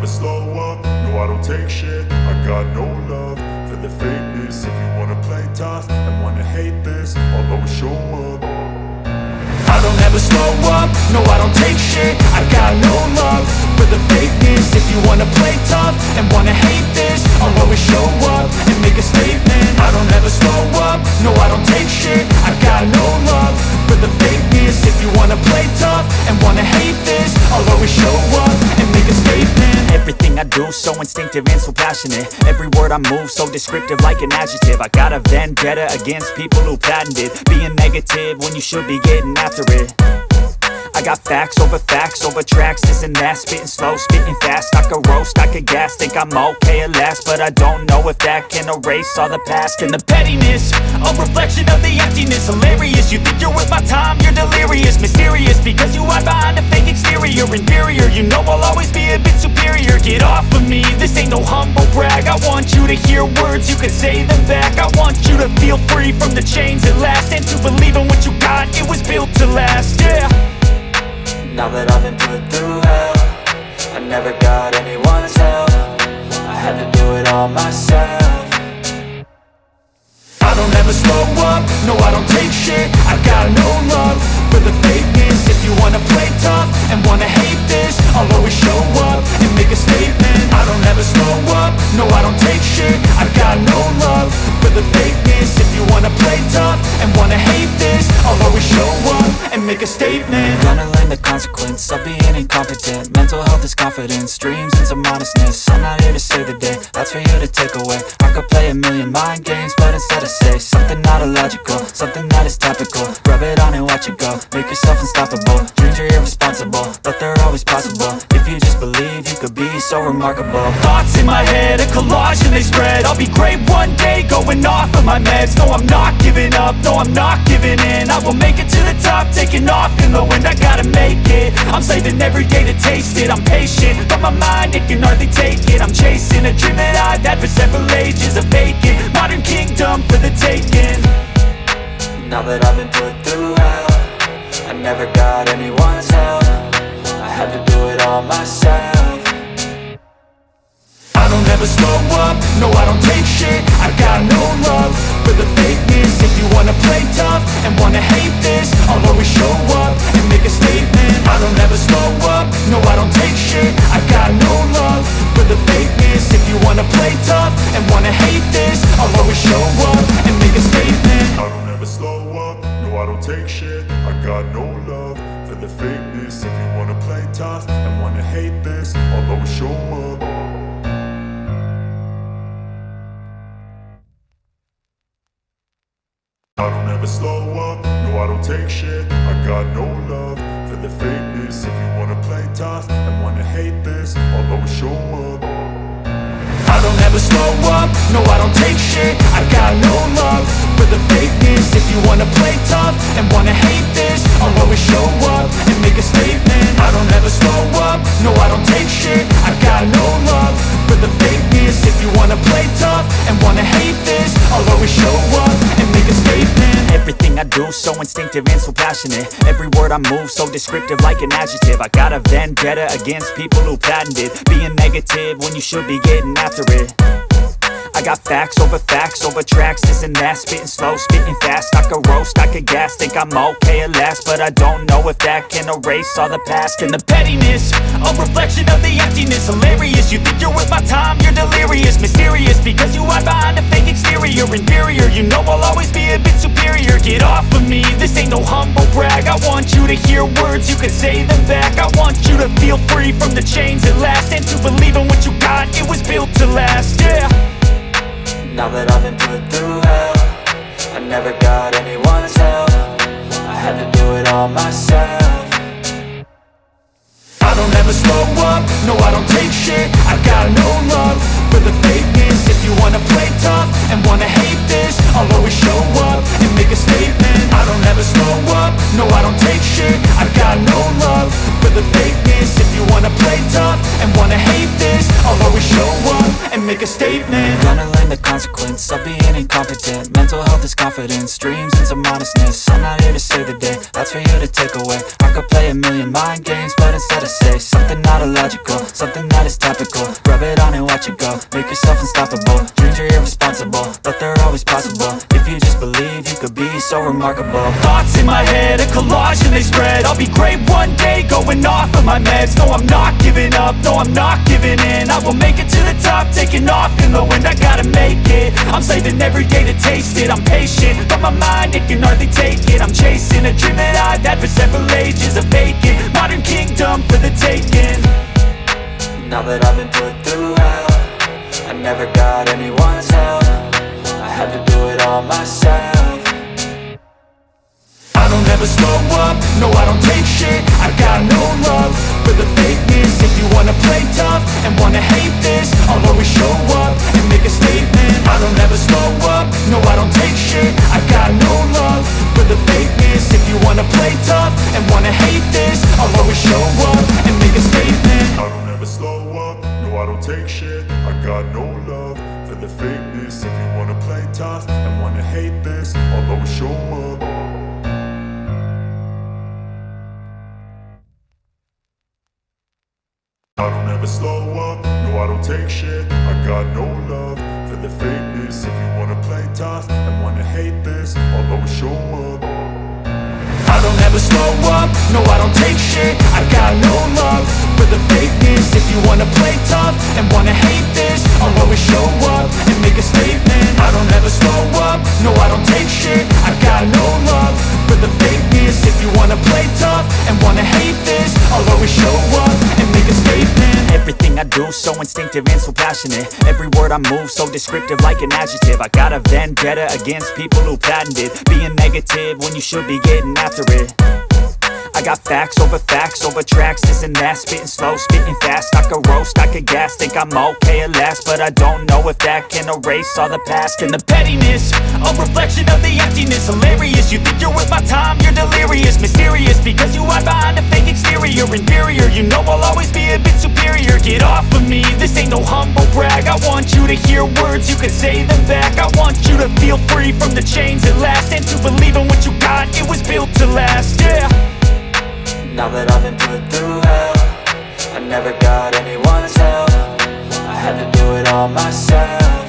slow up, no I don't take shit. I got no love for the fakeness. If you wanna play tough and wanna hate this, I'll always show up. I don't ever slow up, no I don't take shit. I got no love for the fakeness. If you wanna play tough and wanna hate this, I'll always show up and make a statement. I don't ever slow up, no I don't take shit. I got no love for the fakeness. If you wanna play tough and wanna hate this, I'll always show up and make a statement. Everything I do so instinctive and so passionate. Every word I move so descriptive like an adjective. I got a vendetta against people who patented being negative when you should be getting after it. I got facts over tracks, this and that. Spitting slow, spitting fast, I could roast, I could gas. Think I'm okay at last, but I don't know if that can erase all the past. And the pettiness, a reflection of the emptiness. Hilarious, you think you're worth my time, you're delirious. Mysterious, because you hide behind a fake exterior. Inferior, you know I'll always be a bit superior. Get off of me, this ain't no humble brag. I want you to hear words, you can say them back. I want you to feel free from the chains at last, and to believe in what you got, it was built to last, yeah. Now that I've been put through hell, I never got anyone's help. I had to do it all myself. I don't ever slow up, no I don't take shit. I got no love for the fakeness. If you wanna play tough and wanna hate this, I'll always show up and make a statement. I don't ever slow up, no I don't take shit. I got no love for the fakeness. If you wanna play tough and wanna hate this, I'll always show up and make a statement. Gonna learn the consequence of being incompetent. Mental health is confidence, dreams and some modestness. I'm not here to save the day, that's for you to take away. I could play a million mind games, but instead I say something not illogical, something that is topical. Rub it on and watch it go, make yourself unstoppable. Dreams are irresponsible, but they're always possible. If you just believe, you could be so remarkable. Thoughts in my head, a collage and they spread. I'll be great one day, going off of my meds. No, I'm not giving up, no, I'm not giving in. I will make it to the top, taking off in the wind. I gotta make it, I'm saving every day to taste it. I'm patient, but my mind, it can hardly take it. I'm chasing a dream that I've had for several ages. A vacant, modern kingdom for the taking. Now that I've been put through hell, I never got anyone's help. I had to do it all myself. I don't ever slow up, no I don't take shit. I got no love for the fakeness. If you wanna play tough and wanna hate this, I'll always show up and make a statement. I don't ever slow up, no I don't take shit. I got no love for the fakeness. If you wanna play tough and wanna hate this, I'll always show up and make a statement. I don't ever slow up, no I don't take shit. I got no love for the fakeness. If you wanna play tough and wanna hate this, I'll always show up. I don't ever slow up, no I don't take shit. I got no love for the fakeness. If you wanna play tough and wanna hate this, I'll always show up. I don't ever slow up, no I don't take shit. I got no love for the fakeness. If you wanna play tough and wanna hate this, I'll always show up and make a statement. I don't ever slow up, no I don't take shit. I got no love for the fakeness. If you wanna play tough and wanna hate this, I'll always show up and make a statement. Everything I do so instinctive and so passionate. Every word I move so descriptive like an adjective. I got a vendetta against people who patented being negative when you should be getting after it. I got facts over tracks, this and that. Spitting slow, spitting fast, I could roast, I could gas. Think I'm okay at last, but I don't know if that can erase all the past. And the pettiness, a reflection of the emptiness. Hilarious, you think you're worth my time, you're delirious. Mysterious, because you hide behind a fake exterior. Inferior, you know I'll always be a bit superior. Get off of me, this ain't no humble brag. I want you to hear words, you can say them back. I want you to feel free from the chains at last, and to believe in what you got, it was built to last, yeah. Now that I've been put through hell, I never got anyone's help. I had to do it all myself. I don't ever slow up, no I don't take shit. I got no love for the fakeness. If you wanna play tough and wanna hate this, I'll always show up and make a statement. I don't ever slow up, no I don't take shit. I got no love for the fakeness. If you wanna play tough and wanna hate this, I'll always show up and and make a statement. Gonna learn the consequence of being incompetent. Mental health is confidence, dreams into modestness. I'm not here to save the day, that's for you to take away. I could play a million mind games, but instead I say something not illogical, something that is topical. Rub it on and watch it go, make yourself unstoppable. Dreams are irresponsible, but they're always possible. If you just believe, you could be so remarkable. Thoughts in my head, a collage and they spread. I'll be great one day, going off of my meds. No, I'm not giving up, no, I'm not giving in. I will make it to the top, taking off in the wind. I gotta make it, I'm saving every day to taste it. I'm patient, but my mind, it can hardly take it. I'm chasing a dream that I've had for several ages. A vacant, modern kingdom for the taking. Now that I've been put through hell, I never got anyone's help. I had to do it all myself. I don't ever slow up, no I don't take shit. I got no love for the fakeness. If you wanna play tough and wanna hate this, I'll always show up and make a statement. I don't ever slow up, no I don't take shit. I got no love for the fakeness. If you wanna play tough and wanna hate this, I'll always show up and make a statement. I don't ever slow up, no I don't take shit. I got no love for the fakeness. If you wanna play tough and wanna hate this, I'll always show up. I don't ever slow up, no I don't take shit. I got no love for the fakeness. If you wanna play tough and wanna hate this, I'll always show up. I don't ever slow up, no I don't take shit. I got no love for the fakeness. If you wanna play tough and wanna hate this, I'll always show up and make a statement. I don't ever slow up, no I don't take shit. I got no love for the fakeness. If you wanna play tough and wanna hate this, I'll always show up and make a statement. Everything I do so instinctive and so passionate. Every word I move so descriptive like an adjective. I got a vendetta against people who patented being negative when you should be getting after it. I got facts over tracks, this and that. Spitting slow, spitting fast. I could roast, I could gas. Think I'm okay at last, but I don't know if that can erase all the past. And the pettiness, a reflection of the emptiness. Hilarious, you think you're worth my time, you're delirious. Mysterious, because you hide behind a fake exterior. Inferior, you know I'll always be a bit superior. Get off of me, this ain't no humble brag. I want you to hear words, you can say them back. I want you to feel free from the chains at last, and to believe in what you got, it was built to last, yeah. Now that I've been put through hell, I never got anyone's help. I had to do it all myself.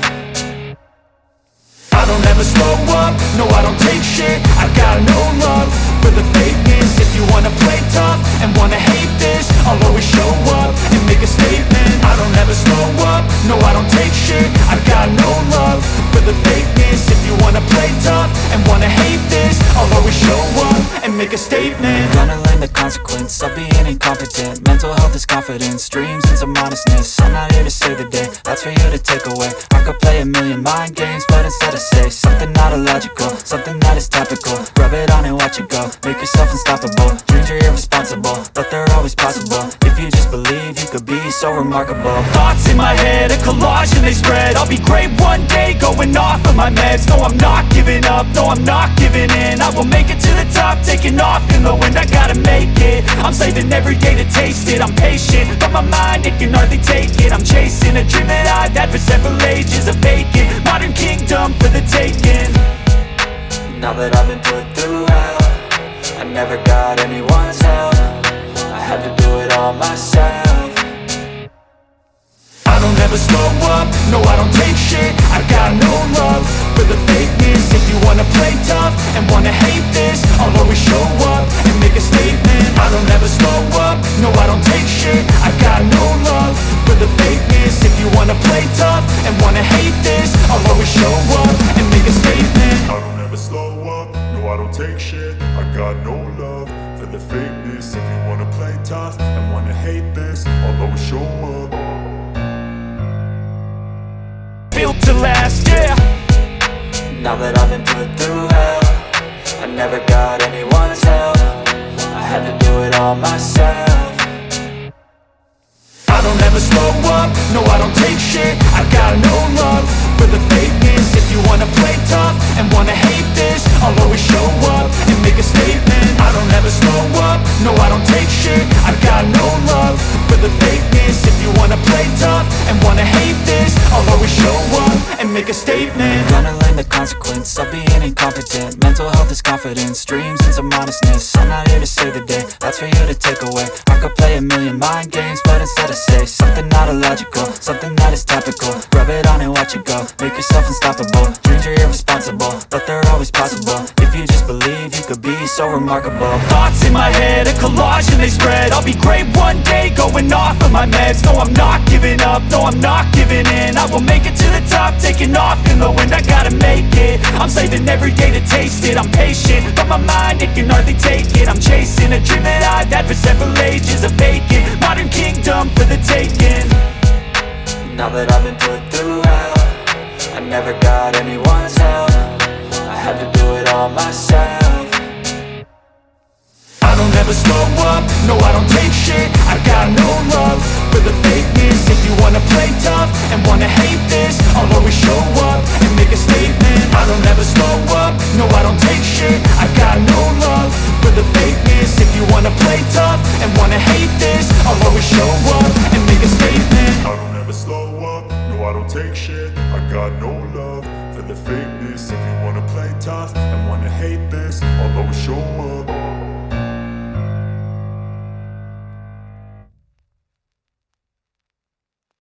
I don't ever slow up, no I don't take shit. I got no love for the fakeness. If you wanna play tough and wanna hate this, I'll always show up and make a statement. I don't ever slow up, no I don't take shit. I got no love for the fakeness. If you wanna play tough and wanna hate this, I'll always show up and make a statement. Gonna learn the consequence of being incompetent. Mental health is confidence, dreams into modestness. I'm not here to save the day, that's for you to take away. I could play a million mind games, but instead I say something not illogical, something that is topical. Rub it on and watch it go, make yourself unstoppable. Dreams are irresponsible, but they're always possible. If you just believe, you could be so remarkable. Thoughts in my head, a collage and they spread. I'll be great one day, going off of my meds. No, I'm not giving up, no, I'm not giving in. I will make it to the top, taking off in the wind. I gotta make it, I'm saving every day to taste it. I'm patient, but my mind, it can hardly take it. I'm chasing a dream that I've had for several ages. A vacant, modern kingdom for the taking. Now that I've been put through hell, I never got anyone's help. I had to do it all myself. I don't ever slow up, no I don't take shit. I got no love for the fakeness. If you wanna play tough and wanna hate this, I'll always show up and make a statement. I don't ever slow up, no I don't take shit. I got no love for the fakeness. If you wanna play tough and wanna hate this, I'll always show up and make a statement. I don't ever slow up, no I don't take shit. I got no love for the fakeness. If you wanna play tough and wanna hate this, I'll always show up. Built to last, yeah. Now that I've been put through hell, I never got anyone's help. I had to do it all myself. I don't ever slow up, no I don't take shit. I got no love for the fakeness. If you wanna play tough and wanna hate this, I'll always show up and make a statement. I don't ever slow up, no I don't take shit. I got no love for the fakeness. If you wanna play tough and wanna hate this, I'll show up and make a statement. Gonna learn the consequence of being incompetent. Mental health is confidence, dreams into modestness. I'm not here to save the day, that's for you to take away. I could play a million mind games, but instead I say something not illogical, something that is topical. Rub it on and watch it go, make yourself unstoppable. Dreams are irresponsible, but they're always possible. If you just believe, you could be so remarkable. Thoughts in my head, a collage and they spread. I'll be great one day, going off of my meds. No, I'm not giving up, no, I'm not giving in. I will make it to the top, taking off in the wind. I gotta make it, I'm saving every day to taste it. I'm patient, but my mind, it can hardly take it. I'm chasing a dream that I've had for several ages. A vacant, modern kingdom for the taking. Now that I've been put through hell, I never got anyone's help. I had to do it all myself. I don't ever slow up, no I don't take shit. I got no love for the fakeness. If you wanna play tough and wanna hate this, I'll always show up and make a statement. I don't ever slow up, no I don't take shit. I got no love for the fakeness. If you wanna play tough and wanna hate this, I'll always show up and make a statement. I don't ever slow up, no I don't take shit. I got no love for the fakeness. If you wanna play tough and wanna hate this, I'll always show up.